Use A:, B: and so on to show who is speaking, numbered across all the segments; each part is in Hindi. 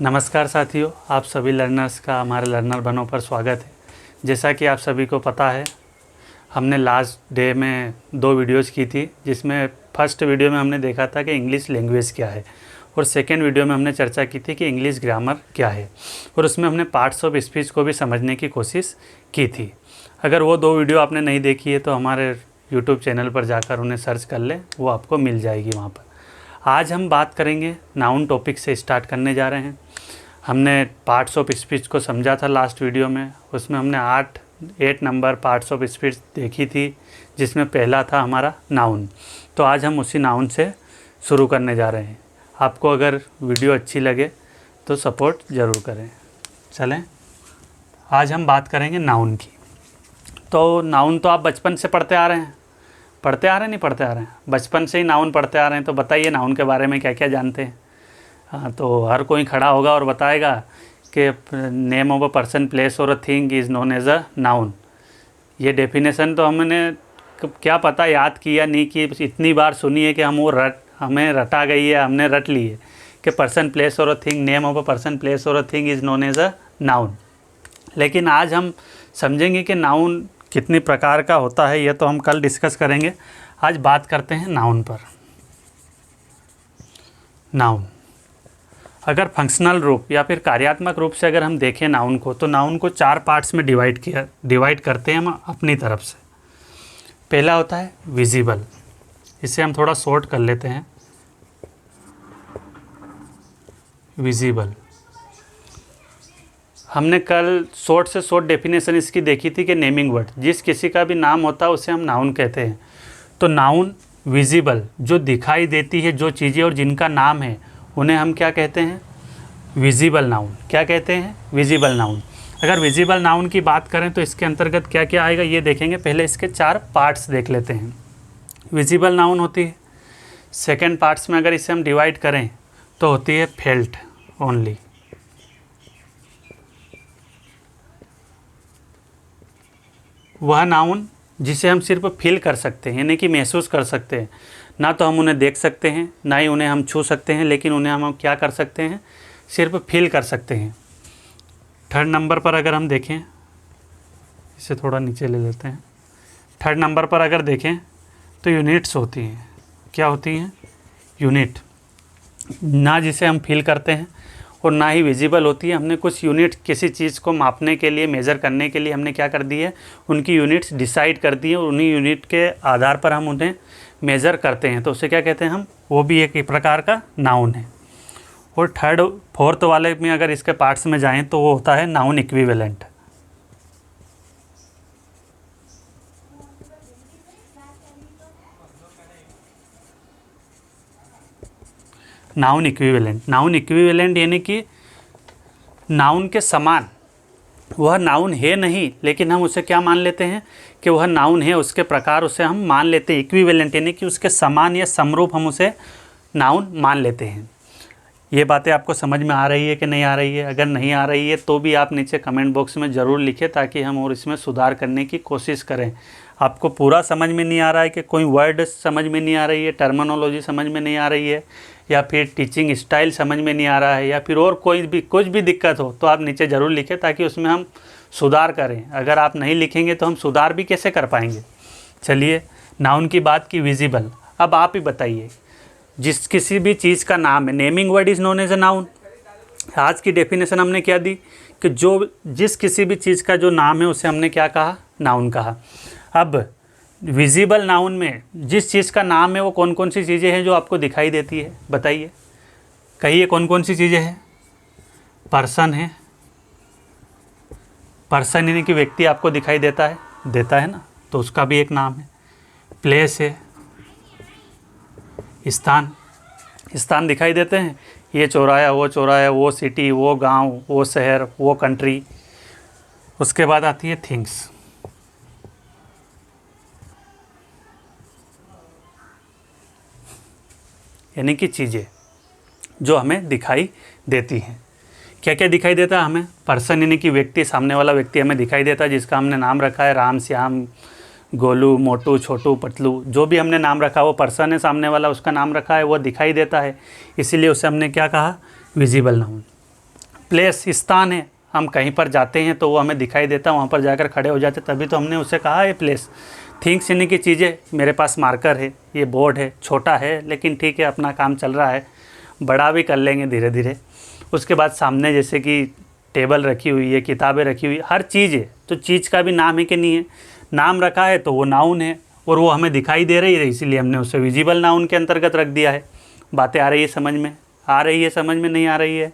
A: नमस्कार साथियों, आप सभी लर्नर्स का हमारे लर्नर बनो पर स्वागत है। जैसा कि आप सभी को पता है, हमने लास्ट डे में 2 वीडियोज़ की थी, जिसमें फर्स्ट वीडियो में हमने देखा था कि इंग्लिश लैंग्वेज क्या है और सेकेंड वीडियो में हमने चर्चा की थी कि इंग्लिश ग्रामर क्या है, और उसमें हमने पार्ट्स ऑफ स्पीच को भी समझने की कोशिश की थी। अगर वो 2 वीडियो आपने नहीं देखी है तो हमारे यूट्यूब चैनल पर जाकर उन्हें सर्च कर लें, वो आपको मिल जाएगी वहाँ पर। आज हम बात करेंगे नाउन टॉपिक से स्टार्ट करने जा रहे हैं। हमने पार्ट्स ऑफ स्पीच को समझा था लास्ट वीडियो में, उसमें हमने 8 नंबर पार्ट्स ऑफ स्पीच देखी थी, जिसमें पहला था हमारा नाउन। तो आज हम उसी नाउन से शुरू करने जा रहे हैं। आपको अगर वीडियो अच्छी लगे तो सपोर्ट ज़रूर करें। चलें, आज हम बात करेंगे नाउन की। तो नाउन तो आप बचपन से पढ़ते आ रहे हैं, नहीं पढ़ते आ रहे हैं, बचपन से ही नाउन पढ़ते आ रहे हैं। तो बताइए नाउन के बारे में क्या क्या जानते हैं। हाँ, तो हर कोई खड़ा होगा और बताएगा कि name of a person, place और a thing is known as a noun. ये डेफिनेशन तो हमने क्या पता याद किया नहीं कि इतनी बार सुनी है कि हमें रटा गई है, हमने रट ली है कि पर्सन, प्लेस और a thing, name of a person, place और a thing is known as a noun. लेकिन आज हम समझेंगे कि नाउन कितनी प्रकार का होता है, ये तो हम कल डिस्कस करेंगे। आज बात करते हैं नाउन पर। नाउन अगर फंक्शनल रूप या फिर कार्यात्मक रूप से अगर हम देखें नाउन को, तो नाउन को 4 पार्ट्स में डिवाइड करते हैं हम अपनी तरफ से। पहला होता है विजिबल, इसे हम थोड़ा शॉर्ट कर लेते हैं। विजिबल, हमने कल शॉर्ट से शॉर्ट डेफिनेशन इसकी देखी थी कि नेमिंग वर्ड, जिस किसी का भी नाम होता है उसे हम नाउन कहते हैं। तो नाउन विजिबल, जो दिखाई देती है जो चीज़ें और जिनका नाम है, उन्हें हम क्या कहते हैं? Visible noun. क्या कहते हैं? Visible noun. अगर विजिबल नाउन की बात करें तो इसके अंतर्गत क्या क्या आएगा ये देखेंगे। पहले इसके 4 पार्ट्स देख लेते हैं। विजिबल नाउन होती है, सेकेंड पार्ट्स में अगर इसे हम डिवाइड करें तो होती है फेल्ट ओनली। वह नाउन जिसे हम सिर्फ फील कर सकते हैं, यानी कि महसूस कर सकते हैं। ना तो हम उन्हें देख सकते हैं, ना ही उन्हें हम छू सकते हैं, लेकिन उन्हें हम क्या कर सकते हैं? सिर्फ फील कर सकते हैं। थर्ड नंबर पर अगर हम देखें, इसे थोड़ा नीचे ले लेते हैं। थर्ड नंबर पर अगर देखें तो यूनिट्स होती हैं। क्या होती हैं? यूनिट। ना जिसे हम फील करते हैं और ना ही विजिबल होती है। हमने कुछ यूनिट किसी चीज़ को मापने के लिए, मेज़र करने के लिए हमने क्या कर दी है? उनकी यूनिट्स डिसाइड कर दी है, और उन्हीं यूनिट के आधार पर हम उन्हें मेज़र करते हैं। तो उसे क्या कहते हैं हम? वो भी एक प्रकार का नाउन है। और फोर्थ वाले में अगर इसके पार्ट्स में जाएं तो वो होता है नाउन इक्विवेलेंट। नाउन इक्विवेलेंट यानी कि नाउन के समान। वह नाउन है नहीं, लेकिन हम उसे क्या मान लेते हैं कि वह नाउन है, उसके प्रकार उसे हम मान लेते हैं। इक्विवेलेंट यानी कि उसके समान या समरूप हम उसे नाउन मान लेते हैं। ये बातें आपको समझ में आ रही है कि नहीं आ रही है? अगर नहीं आ रही है तो भी आप नीचे कमेंट बॉक्स में ज़रूर लिखें, ताकि हम और इसमें सुधार करने की कोशिश करें। आपको पूरा समझ में नहीं आ रहा है कि कोई वर्ड समझ में नहीं आ रही है, टर्मिनोलॉजी समझ में नहीं आ रही है, या फिर टीचिंग स्टाइल समझ में नहीं आ रहा है, या फिर और कुछ भी दिक्कत हो, तो आप नीचे ज़रूर लिखें, ताकि उसमें हम सुधार करें। अगर आप नहीं लिखेंगे तो हम सुधार भी कैसे कर पाएंगे? चलिए, नाउन की बात की, विजिबल। अब आप ही बताइए, जिस किसी भी चीज़ का नाम है, naming word is known as a noun. आज की डेफिनेशन हमने क्या दी कि जिस किसी भी चीज़ का जो नाम है उसे हमने क्या कहा? नाउन कहा। अब विजिबल नाउन में जिस चीज़ का नाम है वो कौन कौन सी चीज़ें हैं जो आपको दिखाई देती है? बताइए, कहिए कौन कौन सी चीज़ें हैं? पर्सन है, पर्सन यानी कि व्यक्ति आपको दिखाई देता है ना, तो उसका भी एक नाम है। प्लेस है, स्थान दिखाई देते हैं, ये चौराहा, वो सिटी, वो गांव, वो शहर, वो कंट्री। उसके बाद आती है थिंग्स, यानी कि चीज़ें जो हमें दिखाई देती हैं। क्या क्या दिखाई देता है हमें? पर्सन यानी कि व्यक्ति, सामने वाला व्यक्ति हमें दिखाई देता है, जिसका हमने नाम रखा है राम, श्याम, गोलू, मोटू, छोटू, पतलू, जो भी हमने नाम रखा वो पर्सन है, सामने वाला उसका नाम रखा है, वो दिखाई देता है, इसीलिए उसे हमने क्या कहा? Visible noun. प्लेस स्थान है, हम कहीं पर जाते हैं तो वो हमें दिखाई देता है, वहाँ पर जाकर खड़े हो जाते, तभी तो हमने उसे कहा है प्लेस। थिंग्स यानी कि चीज़ें, मेरे पास मार्कर है, ये बोर्ड है, छोटा है लेकिन ठीक है अपना काम चल रहा है, बड़ा भी कर लेंगे धीरे धीरे। उसके बाद सामने जैसे कि टेबल रखी हुई है, किताबें रखी हुई, हर चीज़ है, तो चीज़ का भी नाम है कि नहीं है, नाम रखा है तो वो नाउन है और वो हमें दिखाई दे रही है, इसीलिए हमने उसे विजिबल नाउन के अंतर्गत रख दिया है। बातें आ रही है समझ में? आ रही है समझ में? नहीं आ रही है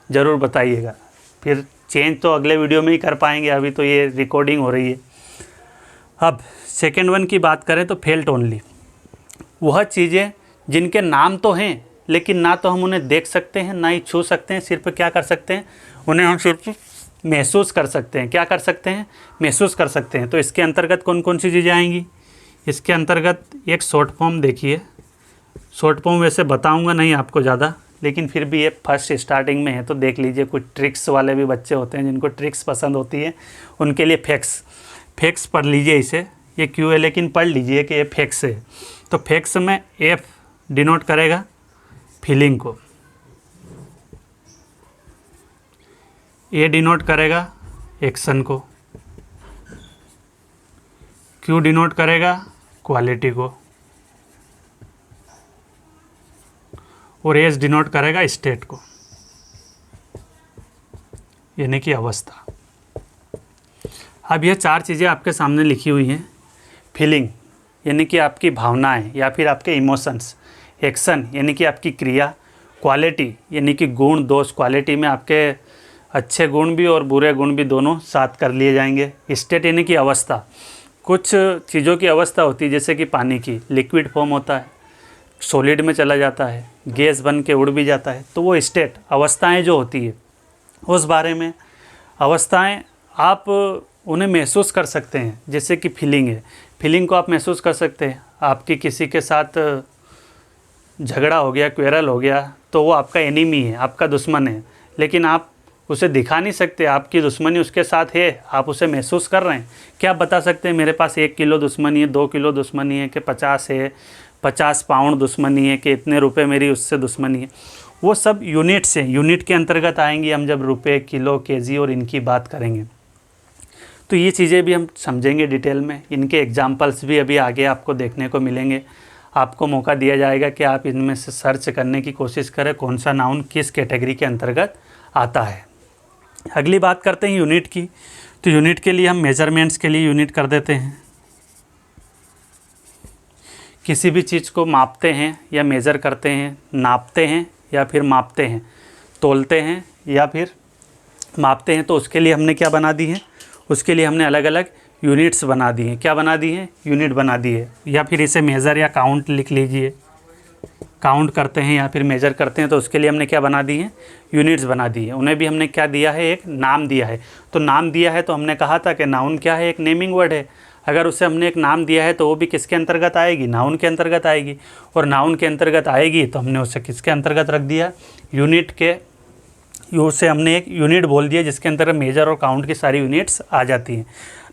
A: ज़रूर बताइएगा, फिर चेंज तो अगले वीडियो में ही कर पाएंगे, अभी तो ये रिकॉर्डिंग हो रही है। अब सेकेंड वन की बात करें तो फेल्ट ओनली, वह चीज़ें जिनके नाम तो हैं लेकिन ना तो हम उन्हें देख सकते हैं ना ही छू सकते हैं, सिर्फ क्या कर सकते हैं, उन्हें हम सिर्फ महसूस कर सकते हैं। क्या कर सकते हैं? महसूस कर सकते हैं। तो इसके अंतर्गत कौन कौन सी चीज़ें आएंगी? इसके अंतर्गत एक शॉर्ट फॉर्म देखिए, शॉर्ट फॉर्म वैसे बताऊंगा नहीं आपको ज़्यादा, लेकिन फिर भी ये फर्स्ट स्टार्टिंग में है तो देख लीजिए। कुछ ट्रिक्स वाले भी बच्चे होते हैं जिनको ट्रिक्स पसंद होती है, उनके लिए फैक्ट्स पढ़ लीजिए इसे, ये क्यों है लेकिन पढ़ लीजिए कि ये फैक्ट्स है। तो फैक्ट्स में एफ डिनोट करेगा फीलिंग को, ए डिनोट करेगा एक्शन को, क्यू डिनोट करेगा क्वालिटी को और एस डिनोट करेगा स्टेट को, यानी कि अवस्था। अब ये चार चीज़ें आपके सामने लिखी हुई हैं। फीलिंग यानी कि आपकी भावनाएं या फिर आपके इमोशंस, एक्शन यानी कि आपकी क्रिया, क्वालिटी यानी कि गुण दोष, क्वालिटी में आपके अच्छे गुण भी और बुरे गुण भी दोनों साथ कर लिए जाएंगे। स्टेट यानी कि अवस्था, कुछ चीज़ों की अवस्था होती है जैसे कि पानी की लिक्विड फॉर्म होता है, सॉलिड में चला जाता है, गैस बन के उड़ भी जाता है, तो वो स्टेट अवस्थाएं जो होती है उस बारे में। अवस्थाएं आप उन्हें महसूस कर सकते हैं, जैसे कि फीलिंग है, फीलिंग को आप महसूस कर सकते हैं। आपकी किसी के साथ झगड़ा हो गया, क्वेरल हो गया, तो वो आपका एनिमी है, आपका दुश्मन है, लेकिन आप उसे दिखा नहीं सकते, आपकी दुश्मनी उसके साथ है, आप उसे महसूस कर रहे हैं। क्या आप बता सकते हैं मेरे पास 1 किलो दुश्मनी है, 2 किलो दुश्मनी है, कि 50 है, 50 पाउंड दुश्मनी है, कि इतने रुपए मेरी उससे दुश्मनी है? वो सब यूनिट्स हैं, यूनिट के अंतर्गत आएंगी हम जब रुपए, किलो, केजी और इनकी बात करेंगे। तो ये चीज़ें भी हम समझेंगे डिटेल में, इनके एग्जाम्पल्स भी अभी आगे आपको देखने को मिलेंगे। आपको मौका दिया जाएगा कि आप इनमें से सर्च करने की कोशिश करें कौन सा नाउन किस कैटेगरी के अंतर्गत आता है। अगली बात करते हैं यूनिट की। तो यूनिट के लिए हम मेजरमेंट्स के लिए यूनिट कर देते हैं। किसी भी चीज़ को मापते हैं या मेज़र करते हैं, नापते हैं या फिर मापते हैं, तोलते हैं या फिर मापते हैं, तो उसके लिए हमने क्या बना दी है? उसके लिए हमने अलग अलग यूनिट्स बना दी हैं। क्या बना दी हैं? यूनिट बना दी है, या फिर इसे मेज़र या काउंट लिख लीजिए। काउंट करते हैं या फिर मेज़र करते हैं तो उसके लिए हमने क्या बना दी है? यूनिट्स बना दी है। उन्हें भी हमने क्या दिया है? एक नाम दिया है। तो नाम दिया है तो हमने कहा था कि नाउन क्या है? एक नेमिंग वर्ड है। अगर उसे हमने एक नाम दिया है तो वो भी किसके अंतर्गत आएगी? नाउन के अंतर्गत आएगी। और नाउन के अंतर्गत आएगी तो हमने उसे किसके अंतर्गत रख दिया? यूनिट के। उसे हमने एक यूनिट बोल दिया जिसके अंतर्गत मेजर और काउंट की सारी यूनिट्स आ जाती हैं।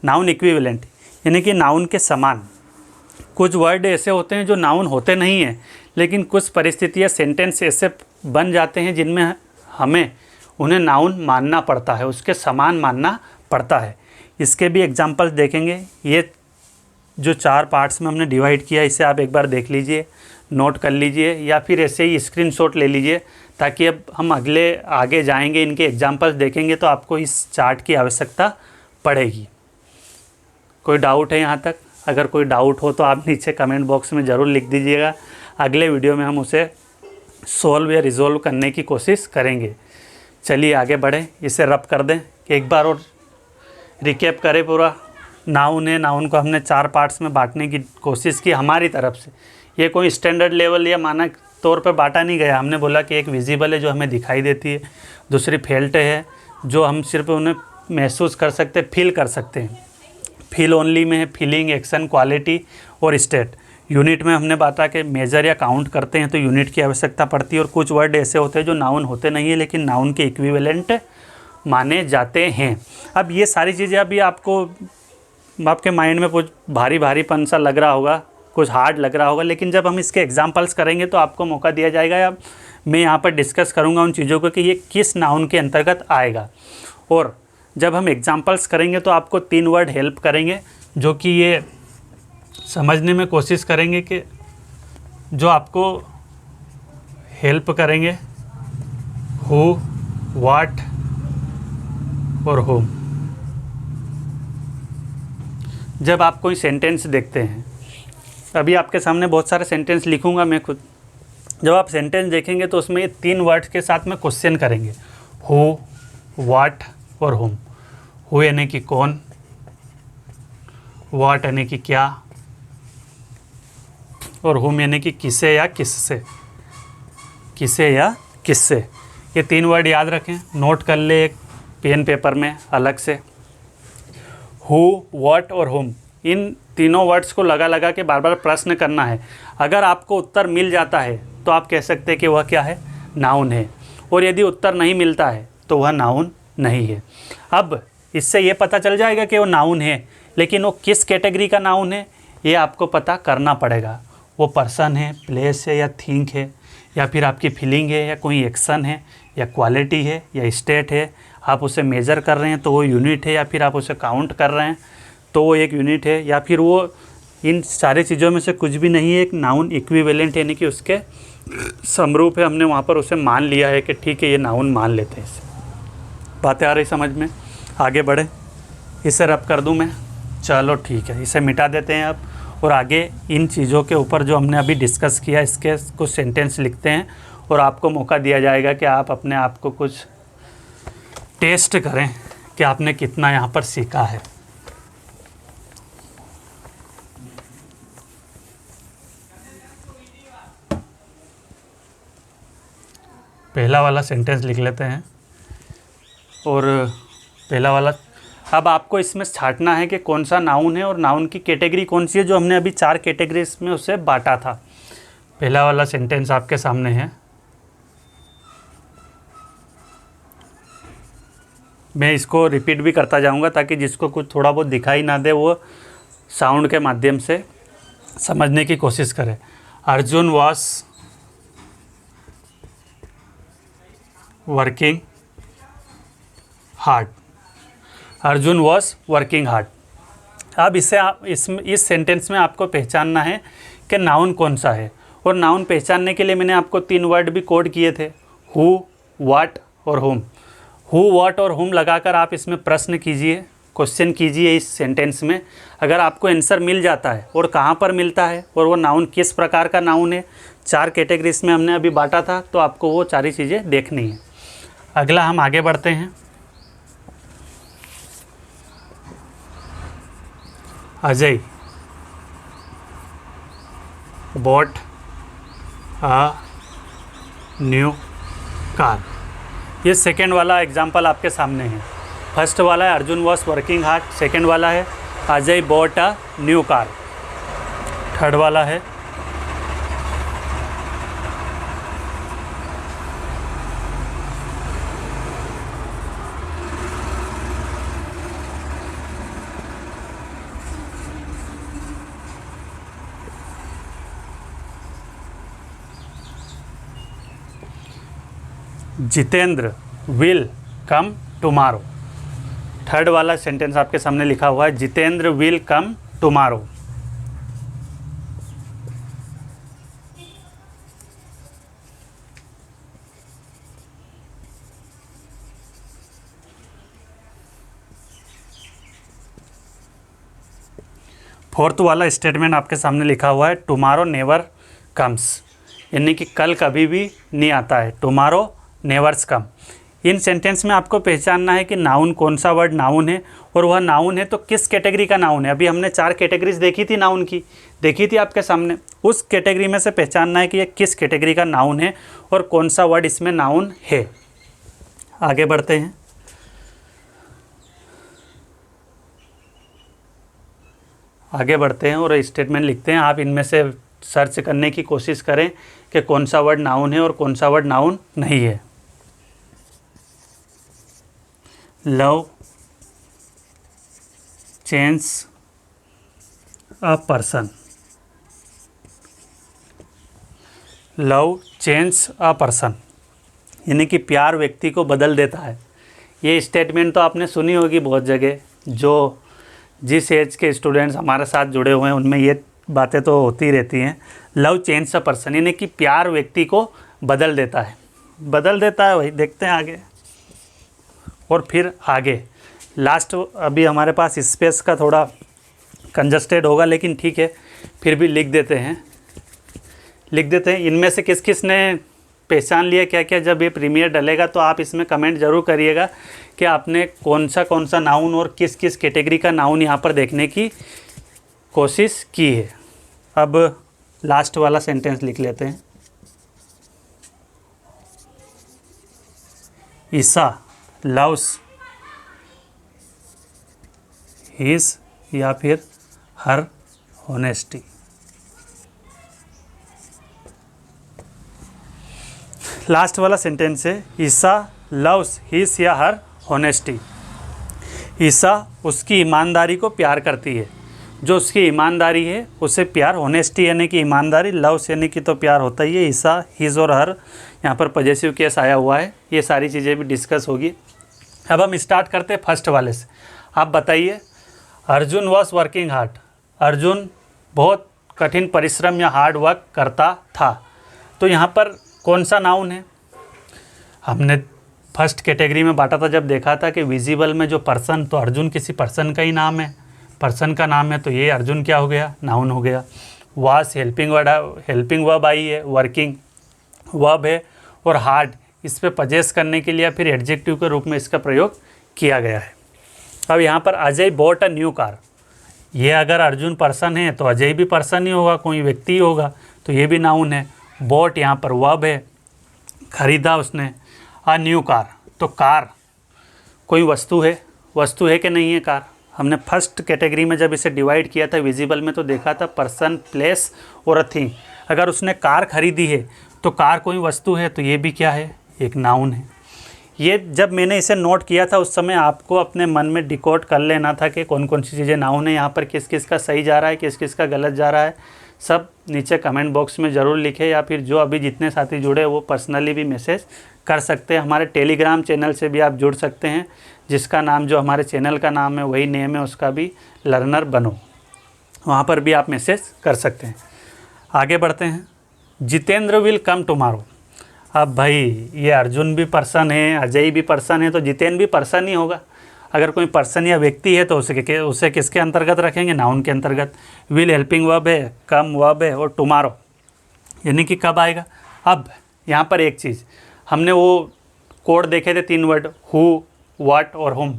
A: नाउन इक्विवेलेंट यानी कि नाउन के समान। कुछ वर्ड ऐसे होते हैं जो नाउन होते नहीं हैं, लेकिन कुछ परिस्थितियाँ, सेंटेंस ऐसे बन जाते हैं जिनमें हमें उन्हें नाउन मानना पड़ता है, उसके समान मानना पड़ता है। इसके भी एग्जाम्पल्स देखेंगे। ये जो 4 पार्ट्स में हमने डिवाइड किया, इसे आप एक बार देख लीजिए, नोट कर लीजिए, या फिर ऐसे ही स्क्रीनशॉट ले लीजिए, ताकि अब हम आगे जाएंगे, इनके एग्जाम्पल्स देखेंगे तो आपको इस चार्ट की आवश्यकता पड़ेगी। कोई डाउट है यहाँ तक? अगर कोई डाउट हो तो आप नीचे कमेंट बॉक्स में ज़रूर लिख दीजिएगा। अगले वीडियो में हम उसे सॉल्व या रिजॉल्व करने की कोशिश करेंगे। चलिए आगे बढ़ें, इसे रब कर दें कि एक बार और रिकैप करें पूरा। नाउन है, नाउन को हमने 4 पार्ट्स में बांटने की कोशिश की हमारी तरफ से। ये कोई स्टैंडर्ड लेवल या मानक तौर पर बांटा नहीं गया। हमने बोला कि एक विजिबल है जो हमें दिखाई देती है, दूसरी फेल्ट है जो हम सिर्फ उन्हें महसूस कर सकते, फील कर सकते हैं। फील ओनली में है फीलिंग, एक्शन, क्वालिटी और स्टेट। यूनिट में हमने बाता कि मेजर या काउंट करते हैं तो यूनिट की आवश्यकता पड़ती है। और कुछ वर्ड ऐसे होते हैं जो नाउन होते नहीं है लेकिन नाउन के इक्विवेलेंट माने जाते हैं। अब ये सारी चीज़ें अभी आपके माइंड में कुछ भारी भारीपन सा लग रहा होगा, कुछ हार्ड लग रहा होगा, लेकिन जब हम इसके एग्जाम्पल्स करेंगे तो आपको मौका दिया जाएगा या मैं यहाँ पर डिस्कस करूँगा उन चीज़ों को कि ये किस नाउन के अंतर्गत आएगा। और जब हम एग्जांपल्स करेंगे तो आपको 3 वर्ड हेल्प करेंगे, जो कि ये समझने में कोशिश करेंगे कि जो आपको हेल्प करेंगे हु, व्हाट और होम। जब आप कोई सेंटेंस देखते हैं, अभी आपके सामने बहुत सारे सेंटेंस लिखूंगा मैं खुद, जब आप सेंटेंस देखेंगे तो उसमें ये 3 वर्ड्स के साथ में क्वेश्चन करेंगे, हु, व्हाट और होम। हु यानी कि कौन, व्हाट यानी कि क्या, और होम यानी कि किसे या किससे, किसे या किससे। ये 3 वर्ड याद रखें, नोट कर ले एक पेन पेपर में अलग से। हु, व्हाट और होम, इन तीनों वर्ड्स को लगा लगा के बार बार प्रश्न करना है। अगर आपको उत्तर मिल जाता है तो आप कह सकते हैं कि वह क्या है, नाउन है। और यदि उत्तर नहीं मिलता है तो वह नाउन नहीं है। अब इससे ये पता चल जाएगा कि वो नाउन है, लेकिन वो किस कैटेगरी का नाउन है ये आपको पता करना पड़ेगा। वो पर्सन है, प्लेस है या थिंग है, या फिर आपकी फीलिंग है, या कोई एक्शन है, या क्वालिटी है, या स्टेट है। आप उसे मेज़र कर रहे हैं तो वो यूनिट है, या फिर आप उसे काउंट कर रहे हैं तो वो एक यूनिट है, या फिर वो इन सारी चीज़ों में से कुछ भी नहीं है, एक नाउन इक्विवेलेंट यानी कि उसके समरूप है। हमने वहाँ पर उसे मान लिया है कि ठीक है ये नाउन मान लेते हैं। इसे बातें आ रही समझ में? आगे बढ़े, इसे रब कर दूँ मैं? चलो ठीक है, इसे मिटा देते हैं अब, और आगे इन चीज़ों के ऊपर जो हमने अभी डिस्कस किया इसके कुछ सेंटेंस लिखते हैं, और आपको मौका दिया जाएगा कि आप अपने आप को कुछ टेस्ट करें कि आपने कितना यहाँ पर सीखा है। पहला वाला सेंटेंस लिख लेते हैं, और पहला वाला, अब आपको इसमें छांटना है कि कौन सा नाउन है और नाउन की कैटेगरी कौन सी है, जो हमने अभी 4 कैटेगरीज में उसे बांटा था। पहला वाला सेंटेंस आपके सामने है, मैं इसको रिपीट भी करता जाऊंगा ताकि जिसको कुछ थोड़ा बहुत दिखाई ना दे वो साउंड के माध्यम से समझने की कोशिश करे। Arjun was working hard. Arjun was working hard. अब इसे आप इस सेंटेंस में आपको पहचानना है कि नाउन कौन सा है, और नाउन पहचानने के लिए मैंने आपको 3 वर्ड भी कोड किए थे, हु, व्हाट और होम। हु, व्हाट और होम लगाकर आप इसमें प्रश्न कीजिए, क्वेश्चन कीजिए इस सेंटेंस में। अगर आपको आंसर मिल जाता है और कहाँ पर मिलता है और वो नाउन किस प्रकार का नाउन है, 4 कैटेगरीज में हमने अभी बांटा था, तो आपको वो सारी चीज़ें देखनी है। अगला हम आगे बढ़ते हैं। Ajay bought a new car. ये सेकेंड वाला एग्जाम्पल आपके सामने है। फर्स्ट वाला है Arjun was working hard, second वाला है Ajay bought a new car, third वाला है Jitendra will come tomorrow. Third वाला सेंटेंस आपके सामने लिखा हुआ है, Jitendra will come tomorrow. Fourth वाला स्टेटमेंट आपके सामने लिखा हुआ है, टुमारो नेवर कम्स, यानी कि कल कभी भी नहीं आता है, टुमारो नेवर्स कम। इन सेंटेंस में आपको पहचानना है कि नाउन कौन सा वर्ड नाउन है, और वह नाउन है तो किस कैटेगरी का नाउन है। अभी हमने 4 कैटेगरीज देखी थी, नाउन की देखी थी आपके सामने, उस कैटेगरी में से पहचानना है कि यह किस कैटेगरी का नाउन है और कौन सा वर्ड इसमें नाउन है। आगे बढ़ते हैं। आगे बढ़ते हैं और स्टेटमेंट लिखते हैं। आप इनमें से सर्च करने की कोशिश करें कि कौन सा वर्ड नाउन है और कौन सा वर्ड नाउन नहीं है। Love change a person. Love change a person, यानी कि प्यार व्यक्ति को बदल देता है। ये स्टेटमेंट तो आपने सुनी होगी बहुत जगह, जो जिस एज के स्टूडेंट्स हमारे साथ जुड़े हुए हैं उनमें ये बातें तो होती रहती हैं। लव चेंज अ पर्सन, यानी कि प्यार व्यक्ति को बदल देता है, बदल देता है। वही देखते हैं आगे। और फिर आगे लास्ट, अभी हमारे पास स्पेस का थोड़ा कंजस्टेड होगा, लेकिन ठीक है फिर भी लिख देते हैं। इनमें से किस किस ने पहचान लिया क्या क्या। जब ये प्रीमियर डलेगा तो आप इसमें कमेंट ज़रूर करिएगा कि आपने कौन सा नाउन और किस किस कैटेगरी का नाउन यहाँ पर देखने की कोशिश की है। अब लास्ट वाला सेंटेंस लिख लेते हैं। ईसा लव्स हिज या फिर हर ऑनेस्टी। लास्ट वाला सेंटेंस है ईसा लव्स हिज या हर ऑनेस्टी। ईसा उसकी ईमानदारी को प्यार करती है, जो उसकी ईमानदारी है उसे प्यार, ऑनेस्टी यानी कि ईमानदारी, लव्स यानी कि तो प्यार होता ही है। ईसा हिज और हर, यहाँ पर पॉजेसिव केस आया हुआ है। ये सारी चीज़ें भी डिस्कस होगी। अब हम स्टार्ट करते हैं फर्स्ट वाले से। आप बताइए, Arjun was working hard. Arjun बहुत कठिन परिश्रम या हार्ड वर्क करता था। तो यहाँ पर कौन सा नाउन है? हमने फर्स्ट कैटेगरी में बांटा था जब देखा था कि विजिबल में जो पर्सन, तो अर्जुन किसी पर्सन का ही नाम है, पर्सन का नाम है, तो ये अर्जुन क्या हो गया? नाउन हो गया। वास हेल्पिंग वर्ब आई है, वर्किंग वर्ब है, और हार्ड इस पे पजेस करने के लिए या फिर एडजेक्टिव के रूप में इसका प्रयोग किया गया है। अब यहाँ पर Ajay bought a new car, ये अगर अर्जुन पर्सन है तो अजय भी पर्सन ही होगा, कोई व्यक्ति ही होगा, तो ये भी नाउन है। बॉट यहाँ पर वर्ब है, खरीदा उसने। अ न्यू कार, तो कार कोई वस्तु है कि नहीं है कार? हमने फर्स्ट कैटेगरी में जब इसे डिवाइड किया था विजिबल में तो देखा था पर्सन, प्लेस और अ थिंग। अगर उसने कार खरीदी है तो कार कोई वस्तु है, तो ये भी क्या है? एक नाउन है। ये जब मैंने इसे नोट किया था उस समय आपको अपने मन में डिकोड कर लेना था कि कौन कौन सी चीज़ें नाउन है, यहाँ पर किस किस का सही जा रहा है, किस किस का गलत जा रहा है। सब नीचे कमेंट बॉक्स में ज़रूर लिखें, या फिर जो अभी जितने साथी जुड़े वो पर्सनली भी मैसेज कर सकते हैं। हमारे टेलीग्राम चैनल से भी आप जुड़ सकते हैं, जिसका नाम, जो हमारे चैनल का नाम है वही नेम है उसका भी, लर्नर बनो। वहाँ पर भी आप मैसेज कर सकते हैं। आगे बढ़ते हैं। Jitendra will come tomorrow. अब भाई ये अर्जुन भी पर्सन है, अजय भी पर्सन है, तो जितेंद्र भी पर्सन ही होगा। अगर कोई पर्सन या व्यक्ति है तो उसे किसके अंतर्गत रखेंगे? नाउन के अंतर्गत। विल हेल्पिंग वर्ब है, कम वर्ब है, और टुमारो यानी कि कब आएगा। अब यहाँ पर एक चीज़, हमने वो कोड देखे थे 3 वर्ड, हु, व्हाट और हुम।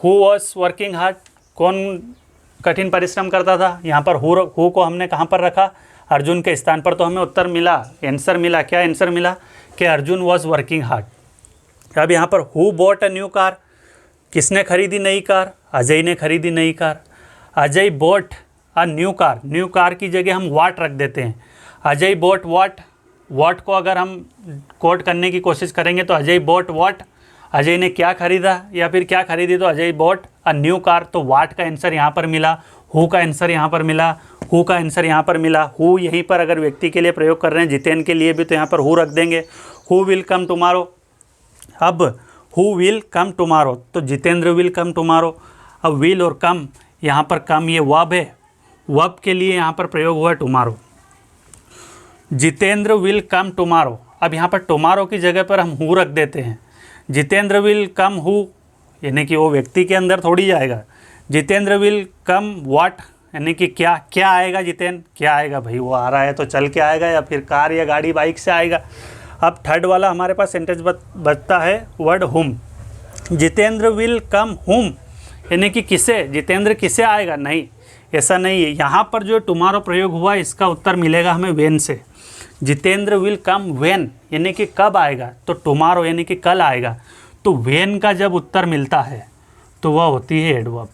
A: हु वॉज वर्किंग हार्ड, कौन कठिन परिश्रम करता था? यहाँ पर हु को हमने कहाँ पर रखा? अर्जुन के स्थान पर। तो हमें उत्तर मिला, आंसर मिला। क्या आंसर मिला? कि अर्जुन वॉज वर्किंग हार्ड। अब यहाँ पर who bought a new car, किसने खरीदी नई कार? अजय ने खरीदी नई car. Ajay bought a new car, new car की जगह हम व्हाट रख देते हैं। अजय बॉट व्हाट को अगर हम कोट करने की कोशिश करेंगे तो अजय बॉट व्हाट, अजय ने क्या खरीदा या फिर क्या खरीदी, तो Ajay bought a new car. तो व्हाट का आंसर यहाँ पर मिला, हु का आंसर यहाँ पर मिला, हु का आंसर यहाँ पर मिला। हु यहीं पर अगर व्यक्ति के लिए प्रयोग कर रहे हैं, जितेंद्र के लिए भी, तो यहाँ पर हु रख देंगे। Who will come tomorrow. अब हु विल कम टुमारो, तो जितेंद्र विल कम टुमारो। अब विल और कम, यहाँ पर कम ये वर्ब है, वर्ब के लिए यहाँ पर प्रयोग हुआ tomorrow. Jitendra will come tomorrow. अब यहाँ पर टुमारो की जगह पर हम हु रख देते हैं। जितेंद्र विल कम हु, यानी कि वो व्यक्ति के अंदर थोड़ी जाएगा। जितेंद्र विल कम व्हाट, यानी कि क्या आएगा? जितेंद्र क्या आएगा? भाई वो आ रहा है तो चल के आएगा, या फिर कार या गाड़ी बाइक से आएगा। अब थर्ड वाला हमारे पास सेंटेंस बचता है वर्ड हुम। जितेंद्र विल कम हुम, यानी कि किसे? जितेंद्र किसे आएगा? नहीं, ऐसा नहीं है। यहाँ पर जो टुमारो प्रयोग हुआ इसका उत्तर मिलेगा हमें वेन से। जितेंद्र विल कम वेन, यानी कि कब आएगा? तो टुमारो यानी कि कल आएगा। तो वेन का जब उत्तर मिलता है तो वह होती है एडवर्ब।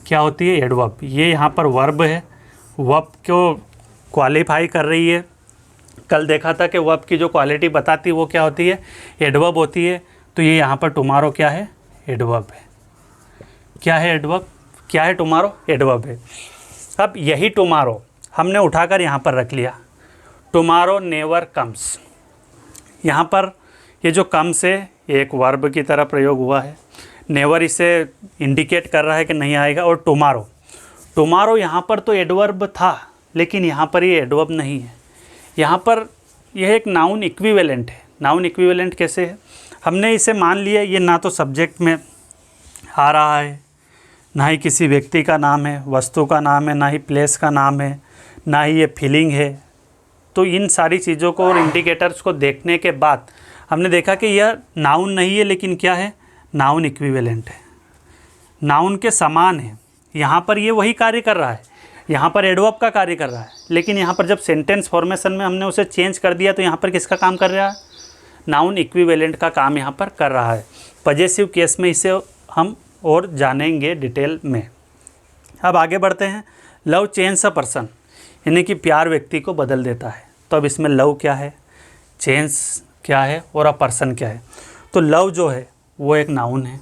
A: क्या होती है? एडवर्ब। ये यहाँ पर वर्ब है, वर्ब को क्वालिफाई कर रही है। कल देखा था कि वर्ब की जो क्वालिटी बताती है वो क्या होती है? एडवर्ब होती है। तो ये यहाँ पर टुमारो क्या है? एडवर्ब है। क्या है एडवर्ब? क्या है टुमारो? एडवर्ब है। अब यही टुमारो हमने उठाकर यहाँ पर रख लिया। Tomorrow never comes. यहाँ पर ये जो कम्स है ये एक वर्ब की तरह प्रयोग हुआ है। नेवर इसे इंडिकेट कर रहा है कि नहीं आएगा। और टुमारो यहाँ पर तो एडवर्ब था, लेकिन यहाँ पर ये एडवर्ब नहीं है। यहाँ पर यह एक नाउन इक्विवेलेंट है। नाउन इक्विवेलेंट कैसे है? हमने इसे मान लिया ये ना तो सब्जेक्ट में आ रहा है, ना ही किसी व्यक्ति का नाम है, वस्तु का नाम है, ना ही प्लेस का नाम है, ना ही ये फीलिंग है। तो इन सारी चीज़ों को और इंडिकेटर्स को देखने के बाद हमने देखा कि यह नाउन नहीं है, लेकिन क्या है? नाउन इक्विवेलेंट है, नाउन के समान है। यहाँ पर ये वही कार्य कर रहा है, यहाँ पर एडवर्ब का कार्य कर रहा है, लेकिन यहाँ पर जब सेंटेंस फॉर्मेशन में हमने उसे चेंज कर दिया तो यहाँ पर किसका काम कर रहा है? नाउन इक्विवेलेंट का काम यहाँ पर कर रहा है। पजेसिव केस में इसे हम और जानेंगे डिटेल में। अब आगे बढ़ते हैं। लव चेंज अ पर्सन, यानी कि प्यार व्यक्ति को बदल देता है। तो अब इसमें लव क्या है, चेंज क्या है और अ पर्सन क्या है? तो लव जो है वो एक नाउन है।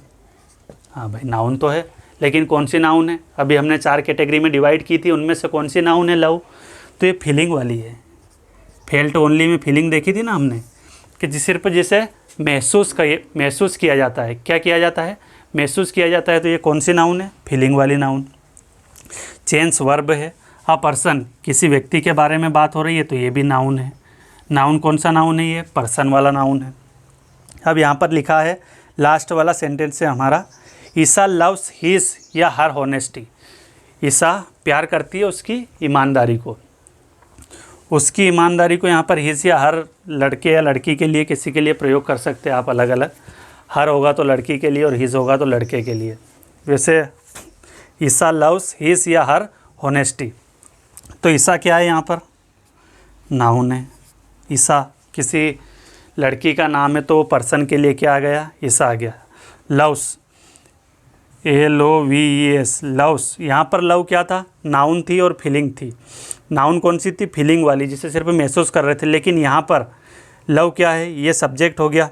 A: हाँ भाई, नाउन तो है, लेकिन कौन सी नाउन है? अभी हमने 4 कैटेगरी में डिवाइड की थी, उनमें से कौन सी नाउन है? लव। तो ये फीलिंग वाली है। फेल्ट ओनली में फीलिंग देखी थी ना हमने, कि सिर्फ जिसे महसूस किया जाता है। क्या किया जाता है? महसूस किया जाता है। तो ये कौन सी नाउन है? फीलिंग वाली नाउन। चेंज वर्ब है। अ पर्सन, किसी व्यक्ति के बारे में बात हो रही है, तो ये भी नाउन है। नाउन कौन सा नाउन है? ये पर्सन वाला नाउन है। अब यहाँ पर लिखा है लास्ट वाला सेंटेंस है हमारा, ईसा लव्स हिज या हर होनेस्टी। ईसा प्यार करती है उसकी ईमानदारी को। उसकी ईमानदारी को यहाँ पर हिज या हर लड़के या लड़की के लिए, किसी के लिए प्रयोग कर सकते हैं आप अलग अलग। हर होगा तो लड़की के लिए और हिज होगा तो लड़के के लिए। वैसे ईसा लव्स हिज या हर होनेस्टी। तो ईसा क्या है? यहाँ पर नाउन है। ईसा किसी लड़की का नाम है, तो पर्सन के लिए क्या आ गया? ईसा आ गया। Loves, LOVES, loves. यहाँ पर लव क्या था? नाउन थी और फीलिंग थी। नाउन कौन सी थी? फीलिंग वाली, जिसे सिर्फ महसूस कर रहे थे। लेकिन यहाँ पर लव क्या है? ये सब्जेक्ट हो गया।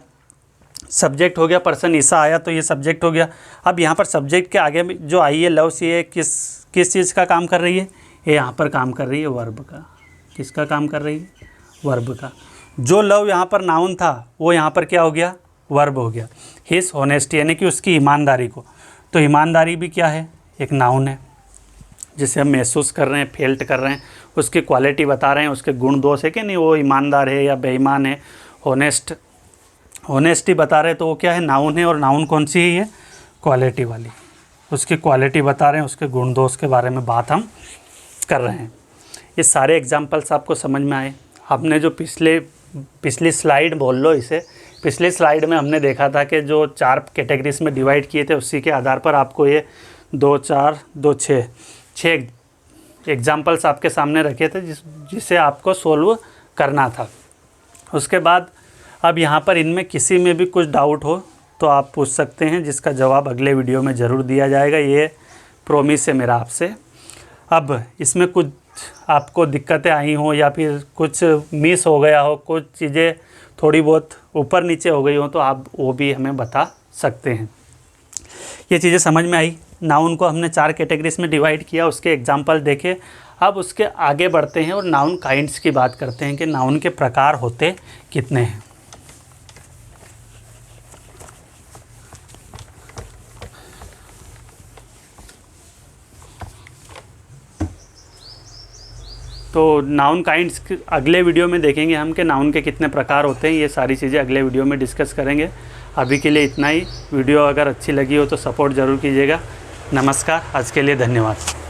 A: सब्जेक्ट हो गया, पर्सन ईसा आया तो ये सब्जेक्ट हो गया। अब यहाँ पर सब्जेक्ट के आगे में जो आई है लव्स, ये किस चीज़ का काम कर रही है? ये यहाँ पर काम कर रही है वर्ब का। किसका काम कर रही है? वर्ब का। जो लव यहाँ पर नाउन था वो यहाँ पर क्या हो गया? वर्ब हो गया। हिज होनेस्टी, यानी कि उसकी ईमानदारी को। तो ईमानदारी भी क्या है? एक नाउन है, जिसे हम महसूस कर रहे हैं, फेल्ट कर रहे हैं, उसकी क्वालिटी बता रहे हैं, उसके गुण दोष है कि नहीं, वो ईमानदार है या बेईमान है। होनेस्टी बता रहे हैं, तो वो क्या है? नाउन है। और नाउन कौन सी है? क्वालिटी वाली। उसकी क्वालिटी बता रहे हैं, उसके गुण दोष के बारे में बात हम कर रहे हैं। ये सारे एग्जाम्पल्स आपको समझ में आए? आपने जो पिछली स्लाइड बोल लो इसे, पिछली स्लाइड में हमने देखा था कि जो 4 कैटेगरीज में डिवाइड किए थे, उसी के आधार पर आपको ये 2, 4, 2, 6 एग्जाम्पल्स आपके सामने रखे थे, जिसे आपको सोल्व करना था। उसके बाद अब यहाँ पर इनमें किसी में भी कुछ डाउट हो तो आप पूछ सकते हैं, जिसका जवाब अगले वीडियो में ज़रूर दिया जाएगा। ये प्रॉमिस है मेरा आपसे। अब इसमें कुछ आपको दिक्कतें आई हो या फिर कुछ मिस हो गया हो, कुछ चीज़ें थोड़ी बहुत ऊपर नीचे हो गई हो, तो आप वो भी हमें बता सकते हैं। ये चीज़ें समझ में आई? नाउन को हमने 4 कैटेगरीज में डिवाइड किया, उसके एग्जाम्पल देखे। अब उसके आगे बढ़ते हैं और नाउन काइंड्स की बात करते हैं कि नाउन के प्रकार होते कितने हैं। तो नाउन काइंड्स अगले वीडियो में देखेंगे हम कि नाउन के कितने प्रकार होते हैं। ये सारी चीज़ें अगले वीडियो में डिस्कस करेंगे। अभी के लिए इतना ही। वीडियो अगर अच्छी लगी हो तो सपोर्ट ज़रूर कीजिएगा। नमस्कार, आज के लिए धन्यवाद।